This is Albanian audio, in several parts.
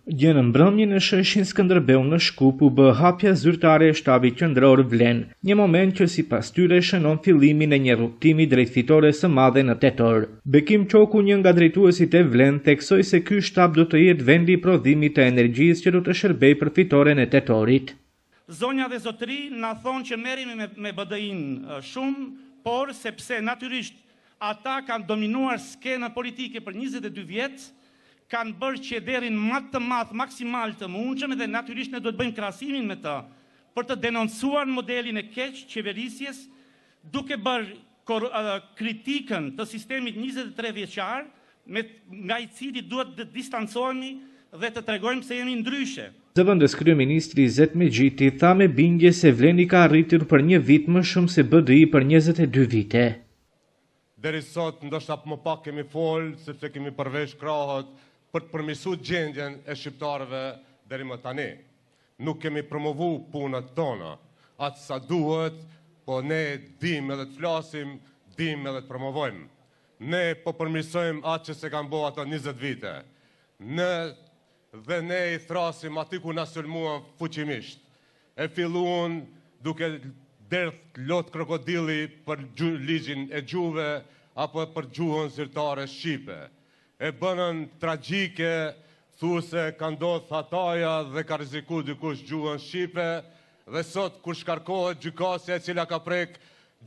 Gjë në mbrëmjen e sheshin Skënderbeu në Shkup u bë hapja zyrtare e shtabit qendror Vlen, një moment që sipas tyre shënon fillimin e një rrugtimi drejt fitores së madhe në tetor. Bekim Qoku, një nga drejtuesit e Vlen, theksoi se ky shtab do të jetë vendi i prodhimit të energjisë që do të shërbejë për fitoren e tetorit. Zonja dhe zotëri na thonë që merremi me BDI-n shumë, por sepse natyrisht ata kanë dominuar skenën politike për 22 vjet, kanë bërë qederin më të madh maksimal të mundshëm dhe natyrisht ne do të bëjmë krahasimin me të për të denoncuar modelin e keq qeverisjes, duke bërë kritikën të sistemit 23 vjeçar, nga i cili duhet të distancohemi dhe të tregojmë se jemi ndryshe. Zëvendës kryeministri Zet Mexhiti tha me bindje se Vleni ka arritur për një vit më shumë se BDI për 22 vite. Deri sot ndoshta më pak kemi folë, sepse kemi përvesh krahët për të përmirësuar gjendjen e shqiptarëve deri më tani. Nuk kemi promovu punët tona, atë sa duhet, po ne dim edhe të flasim, dim edhe të promovojmë. Ne po përmirësojmë atë që se kanë bo ato 20 vite. Dhe ne i thrasim aty ku na sulmuan fuqimisht. E filluan duke derdh lot krokodilli për ligjin e gjuhëve apo për gjuhën zyrtare shqipe. E bënën tragjike, thuse ka ndodhur hataja dhe ka rreziku dikush gjuhën shqipe, dhe sot kur shkarkohet gjykatësia e cila ka prek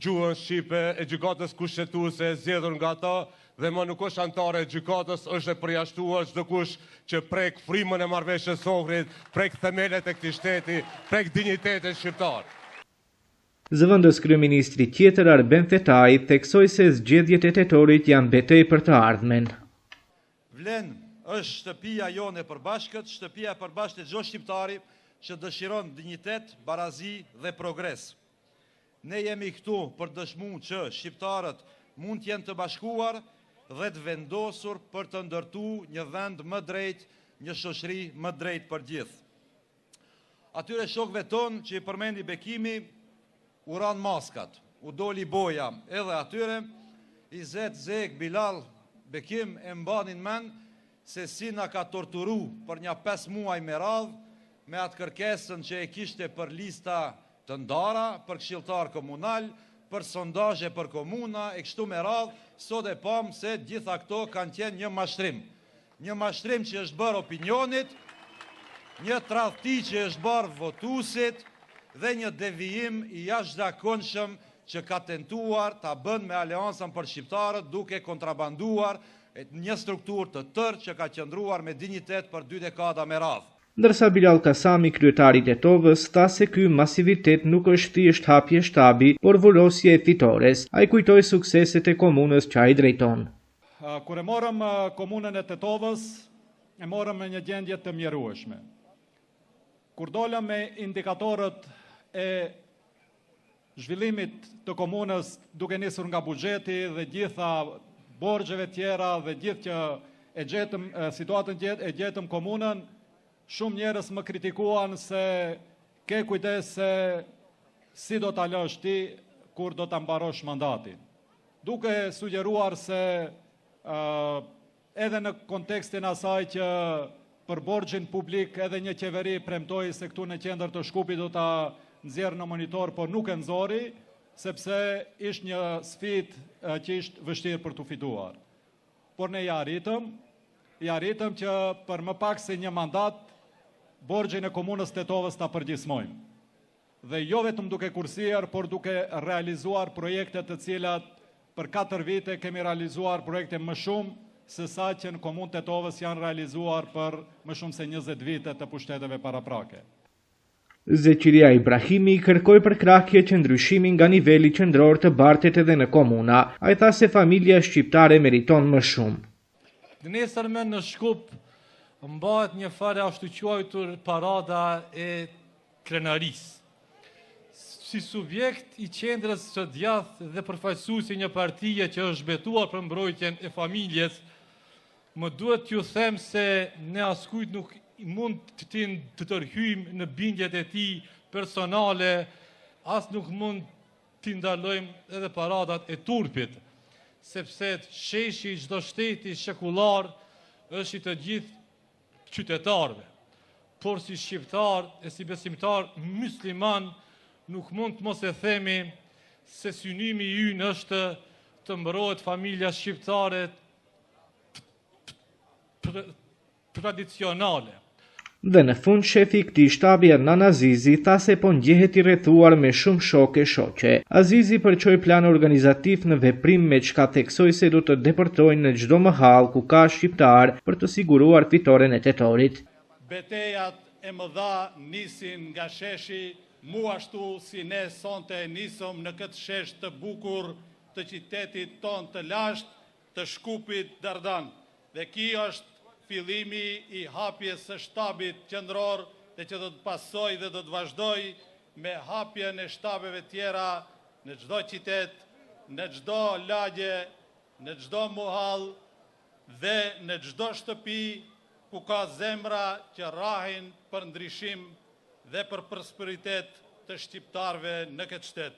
gjuhën shqipe e gjykatës kushtetuese e zgjedhur nga ata, dhe më nuk është antare e gjykatës, është e përjashtuar çdo kush që prek frymën e marrëveshjes së Ohrit, prek themelet e këtij shteti, prek dinjitetin shqiptar. Zëvendës kryeministri tjetër Arben Thetai theksoi se zgjedhjet e tetorit janë betejë për të ardhmen. Vlen është shtëpia jonë e përbashkët, shtëpia e përbashkët e çdo shqiptari që dëshiron dinjitet, barazi dhe progres. Ne jemi këtu për dëshmuar që shqiptarët mund të jenë të bashkuar dhe të vendosur për të ndërtuar një vend më drejt, një shoqëri më drejt për gjithë. Atyre shokëve tonë që i përmendi Bekimi, u ran maskat, u doli boja edhe atyre, Izet, Zek, Bilal, Bekim e mbanin mend se si na ka torturu për një 5 muaj me radhë me atë kërkesën që e kishte për lista të ndara, për këshilltar komunal, për sondazhe për komuna, e kështu me radhë, sot e pam se gjitha këto kanë qenë një mashtrim. Një mashtrim që është bërë opinionit, një tradhti që është bërë votuesit dhe një devijim i jashtëzakonshëm që ka tentuar ta bën me Aleancën për Shqiptarët duke kontrabanduar një strukturë të tërë që ka qëndruar me dinjitet për 2 dekada me radhë. Ndërsa Bilal Kasami, kryetari i Tetovës, tha se ky masivitet nuk është thjesht hapje shtabi, por vulosje e fitores. Ai kujtoi sukseset e komunës që ai drejton. Kur e morëm komunën e Tetovës, e morëm në një gjendje të mjerueshme. Kur dolëm me indikatorët e zhvillimit të komunës duke nisur nga buxheti dhe gjitha borxheve tjera dhe gjithë që e gjetëm situatën e gjetëm komunën, shumë njerëz më kritikuan se ke kujdes se si do ta lësh ti kur do ta mbarosh mandatin. Duke sugjeruar se edhe në kontekstin asaj që për borxhin publik edhe një qeveri premtoi se këtu në qendër të Shkupit do ta nxjerrë në monitor, por nuk e nxori, sepse ishte një sfidë që ishte vështirë për të fituar. Por ne ja arritëm që për më pak se një mandat, borxhin e komunës Tetovës ta përgjithësojmë. Dhe jo vetëm duke kursier, por duke realizuar projekte të cilat për 4 vite kemi realizuar projekte më shumë se sa që në komunë Tetovës janë realizuar për më shumë se 20 vite të pushteteve paraprake. Zeqiria Ibrahimi kërkoi përkrahje që ndryshimi nga niveli qendror të bartet edhe në komuna. Ai tha se familja shqiptare meriton më shumë. Nesërme në Shkup mbahet një farë ashtu quajtur parada e krenarisë. Si subjekt i qendrës së djathtë dhe përfaqësuesi një partie që është betuar për mbrojtjen e familjes, më duhet t'ju them se ne askujt nuk mund të tërhyjmë në bindjet e tij personale, as nuk mund t'i ndalojmë edhe paradat e turpit, sepse sheshi i çdo shteti shekullar është i të gjithë qytetarve. Por si shqiptar e si besimtar musliman nuk mund të mos e themi se synimi ynë është të mbrohet familja shqiptare tradicionale. Dhe në fund shefi i këtij shtabi Adnan Azizi tha se po ndjehet i rrethuar me shumë shokë e shoqe. Azizi përçoi plan organizativ në veprim me çka theksoi se do të deportojnë në çdo mahall ku ka shqiptar për të siguruar fitoren e tetorit. Betejat e mëdha nisin nga sheshi, mu ashtu si ne sonte nisëm në këtë shesh të bukur të qytetit ton të lasht, të Shkupit Dardan. Dhe ky është fillimi i hapjes së shtabit qendror dhe që do të pasoj dhe do të vazhdoj me hapjen e shtabeve tjera në çdo qytet, në çdo lagje, në çdo muhall dhe në çdo shtëpi ku ka zemra që rrahin për ndryshim dhe për prosperitet të shqiptarëve në këtë shtet.